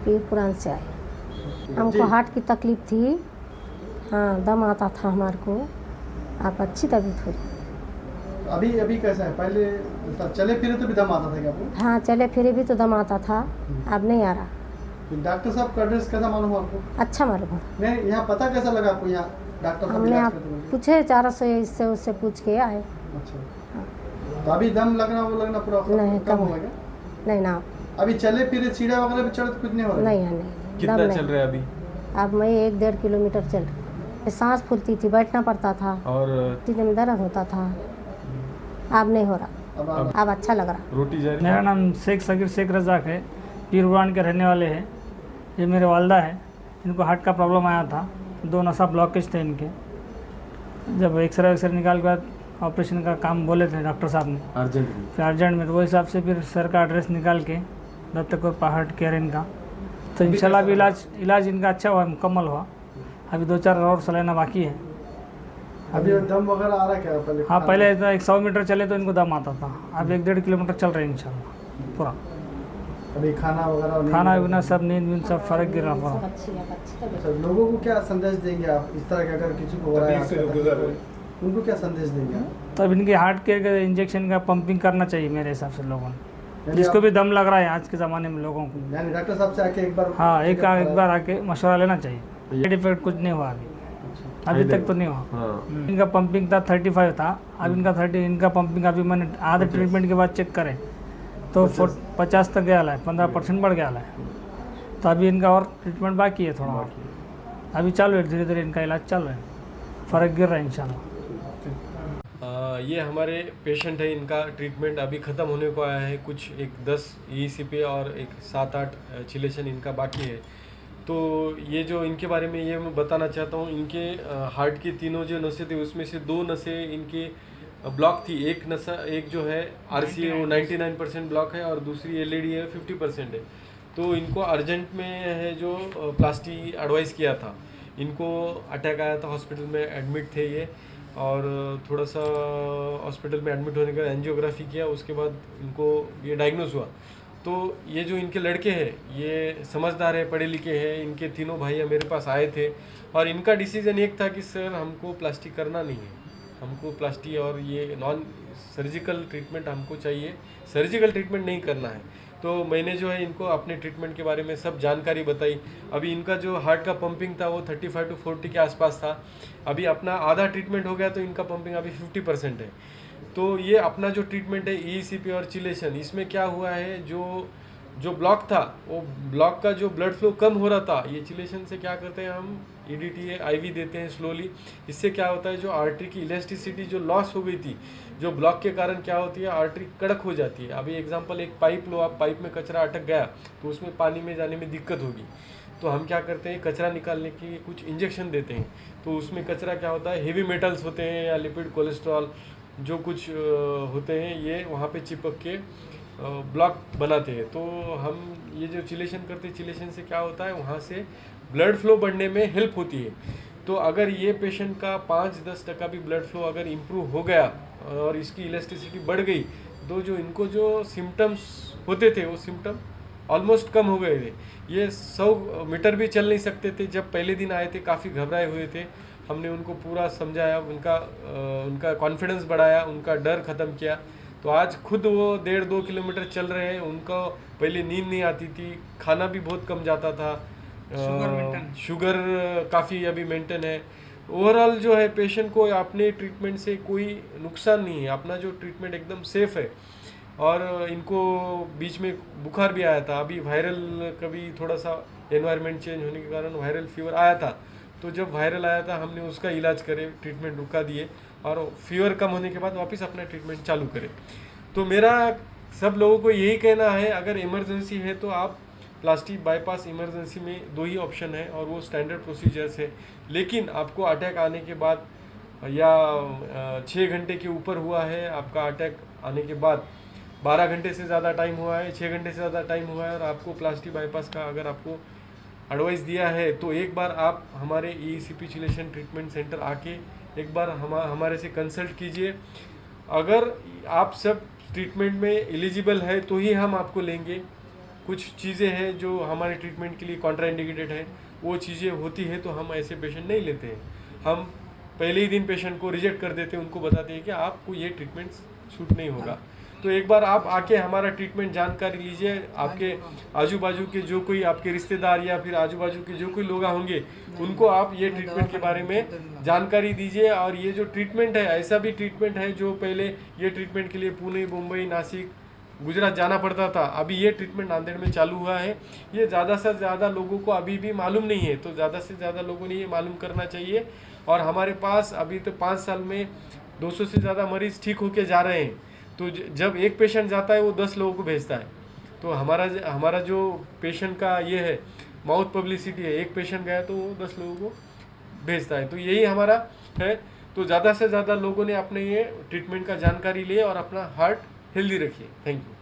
पीरपुरान से आए। हमको हार्ट की तकलीफ़ थी, हाँ दम आता था हमारे को। आप अच्छी तबीयत हो रही। अभी अभी कैसा है? पहले चले फिरे तो भी दम आता था क्या आपको? हाँ चले फिरे भी तो दम आता था, अब नहीं आ रहा। डॉक्टर साहब का एड्रेस कैसा मालूम हुआ आपको? अच्छा मालूम है। नहीं, यहाँ पता कैसा लगा आपको? यहाँ डॉक्टर साहब हमने इलाज आप करते हुए? पूछे चारों से, इससे उससे पूछ के आए। अच्छा, तो अभी दम लगना वो लगना पूरा नहीं, कम हो गया क्या? नहीं ना, अभी चले फिरे सीढ़ियाँ वगैरह भी चढ़ तो कुछ नहीं हो रहा? नहीं है, नहीं कितना दम चल नहीं। रहा है अभी? अब मैं 1-1.5 किलोमीटर चल रही। सांस फूलती थी, बैठना पड़ता था और सीने में दर्द होता था, अब नहीं हो रहा, अब अच्छा लग रहा। रोटी जा रही? मेरा नाम शेख सगीर शेख रज़ाक है, पीरपुरान के रहने वाले हैं। ये मेरे वालदा है, इनको हार्ट का प्रॉब्लम आया था, 2 नसा ब्लॉकेज थे इनके। जब एक्सरे निकाल के बाद ऑपरेशन का काम बोले थे डॉक्टर साहब ने, अर्जेंट फिर अर्जेंट में, तो वो हिसाब से फिर सर का एड्रेस निकाल के दत्तक हार्ट केयर इनका, तो इंशाल्लाह भी इलाज इनका अच्छा हुआ, मुकम्मल हुआ। अभी 2-4 और सलाइना बाकी है। अभी दम वगैरह आ रहा है क्या पहले? हाँ पहले तो 100 मीटर चले तो इनको दम आता था, अब 1-1.5 किलोमीटर चल रहे हैं इंशाल्लाह पूरा। अभी खाना वगैरह खाना पीना सब, नींद वींद सब फर्क गिर रहा पूरा। अच्छा, लोगों को क्या संदेश देंगे आप इस तरह के अगर किसी को हो रहा है उनको क्या संदेश देंगे आप? तब इनके हार्ट केयर के इंजेक्शन का पंपिंग करना चाहिए मेरे हिसाब से लोगों ने, यानी जिसको भी दम लग रहा है आज के ज़माने में लोगों को। यानी डॉक्टर साहब से आके एक बार हाँ एक बार आके मशवरा लेना चाहिए। साइड इफेक्ट कुछ नहीं हुआ अभी तक तो नहीं हुआ। हाँ। इनका पंपिंग था 35 था, अब इनका 30, इनका पंपिंग अभी मैंने आधे ट्रीटमेंट के बाद चेक करे तो 50 तक गया है, 15% बढ़ गया है। तो अभी इनका और ट्रीटमेंट बाकी है थोड़ा और, अभी चालू है, धीरे धीरे इनका इलाज चालू है, फ़र्क गिर रहा है इंशाल्लाह। ये हमारे पेशेंट है, इनका ट्रीटमेंट अभी ख़त्म होने को आया है। कुछ एक 10 ECP और एक 7-8 चिलेशन इनका बाकी है। तो ये जो इनके बारे में ये मैं बताना चाहता हूँ, इनके हार्ट की तीनों जो नसें थी उसमें से 2 नसें इनके ब्लॉक थी। एक नसा, एक जो है RCA वो 99% ब्लॉक है और दूसरी LED है 50% है। तो इनको अर्जेंट में है जो प्लास्टी एडवाइस किया था। इनको अटैक आया था, हॉस्पिटल में एडमिट थे ये, और थोड़ा सा हॉस्पिटल में एडमिट होने का एंजियोग्राफी किया, उसके बाद इनको ये डायग्नोज हुआ। तो ये जो इनके लड़के हैं ये समझदार है, पढ़े लिखे हैं। इनके तीनों भाई मेरे पास आए थे और इनका डिसीजन एक था कि सर हमको प्लास्टिक करना नहीं है, हमको प्लास्टिक और ये नॉन सर्जिकल ट्रीटमेंट हमको चाहिए, सर्जिकल ट्रीटमेंट नहीं करना है। तो मैंने जो है इनको अपने ट्रीटमेंट के बारे में सब जानकारी बताई। अभी इनका जो हार्ट का पंपिंग था वो 35 to 40 के आसपास था। अभी अपना आधा ट्रीटमेंट हो गया तो इनका पंपिंग अभी 50% है। तो ये अपना जो ट्रीटमेंट है ECP और चिलेशन, इसमें क्या हुआ है, जो ब्लॉक था वो ब्लॉक का जो ब्लड फ्लो कम हो रहा था, ये चिलेशन से क्या करते हैं हम EDTA IV देते हैं स्लोली। इससे क्या होता है, जो आर्टरी की इलास्टिसिटी जो लॉस हो गई थी, जो ब्लॉक के कारण क्या होती है, आर्टरी कड़क हो जाती है। अभी एग्जांपल एक पाइप लो आप, पाइप में कचरा अटक गया तो उसमें पानी में जाने में दिक्कत होगी। तो हम क्या करते हैं, कचरा निकालने के कुछ इंजेक्शन देते हैं। तो उसमें कचरा क्या होता है, हेवी मेटल्स होते हैं या लिपिड, कोलेस्ट्रॉल जो कुछ होते हैं, ये वहाँ पे चिपक के ब्लॉक बनाते हैं। तो हम ये जो चिलेशन करते हैं, चिलेशन से क्या होता है, वहाँ से ब्लड फ्लो बढ़ने में हेल्प होती है। तो अगर ये पेशेंट का 5-10% भी ब्लड फ्लो अगर इम्प्रूव हो गया और इसकी इलास्टिसिटी बढ़ गई, तो जो इनको जो सिम्टम्स होते थे वो सिम्टम ऑलमोस्ट कम हो गए थे। ये 100 मीटर भी चल नहीं सकते थे। जब पहले दिन आए थे काफ़ी घबराए हुए थे, हमने उनको पूरा समझाया, उनका कॉन्फिडेंस बढ़ाया, उनका डर ख़त्म किया। तो आज खुद वो 1.5-2 किलोमीटर चल रहे हैं। उनको पहले नींद नहीं आती थी, खाना भी बहुत कम जाता था, शुगर काफ़ी अभी मेंटेन है। ओवरऑल जो है पेशेंट को अपने ट्रीटमेंट से कोई नुकसान नहीं है, अपना जो ट्रीटमेंट एकदम सेफ है। और इनको बीच में बुखार भी आया था, अभी वायरल, कभी थोड़ा सा एनवायरनमेंट चेंज होने के कारण वायरल फीवर आया था। तो जब वायरल आया था हमने उसका इलाज करे, ट्रीटमेंट रुका दिए और फीवर कम होने के बाद वापस अपना ट्रीटमेंट चालू करें। तो मेरा सब लोगों को यही कहना है, अगर इमरजेंसी है तो आप प्लास्टिक बाईपास इमरजेंसी में 2 ही ऑप्शन है और वो स्टैंडर्ड प्रोसीजर्स है। लेकिन आपको अटैक आने के बाद या 6 घंटे के ऊपर हुआ है, आपका अटैक आने के बाद 12 घंटे से ज़्यादा टाइम हुआ है, 6 घंटे से ज़्यादा टाइम हुआ है और आपको प्लास्टिक बाईपास का अगर आपको एडवाइस दिया है, तो एक बार आप हमारे ECP चिलेशन ट्रीटमेंट सेंटर आके एक बार हमारे से कंसल्ट कीजिए। अगर आप सब ट्रीटमेंट में एलिजिबल है तो ही हम आपको लेंगे, कुछ चीज़ें हैं जो हमारे ट्रीटमेंट के लिए कॉन्ट्राइंडिकेटेड है, वो चीज़ें होती है तो हम ऐसे पेशेंट नहीं लेते हैं। हम पहले ही दिन पेशेंट को रिजेक्ट कर देते हैं, उनको बताते हैं कि आपको ये ट्रीटमेंट शूट नहीं होगा। तो एक बार आप आके हमारा ट्रीटमेंट जानकारी लीजिए, आपके आजू बाजू के जो कोई आपके रिश्तेदार या फिर आजू बाजू के जो कोई लोग होंगे उनको आप ये ट्रीटमेंट के बारे में जानकारी दीजिए। और ये जो ट्रीटमेंट है, ऐसा भी ट्रीटमेंट है जो पहले ये ट्रीटमेंट के लिए पुणे, मुंबई, नासिक, गुजरात जाना पड़ता था, अभी ये ट्रीटमेंट नांदेड़ में चालू हुआ है। ये ज़्यादा से ज़्यादा लोगों को अभी भी मालूम नहीं है, तो ज़्यादा से ज़्यादा लोगों ने ये मालूम करना चाहिए। और हमारे पास अभी तो 5 साल में 200 से ज़्यादा मरीज़ ठीक होके जा रहे हैं। तो जब एक पेशेंट जाता है वो 10 लोगों को भेजता है। तो हमारा जो पेशेंट का ये है माउथ पब्लिसिटी है, एक पेशेंट गया तो वो 10 लोगों को भेजता है। तो यही हमारा है। तो ज़्यादा से ज़्यादा लोगों ने अपने ये ट्रीटमेंट का जानकारी लिए और अपना हार्ट हेल्दी रखिए। Thank you.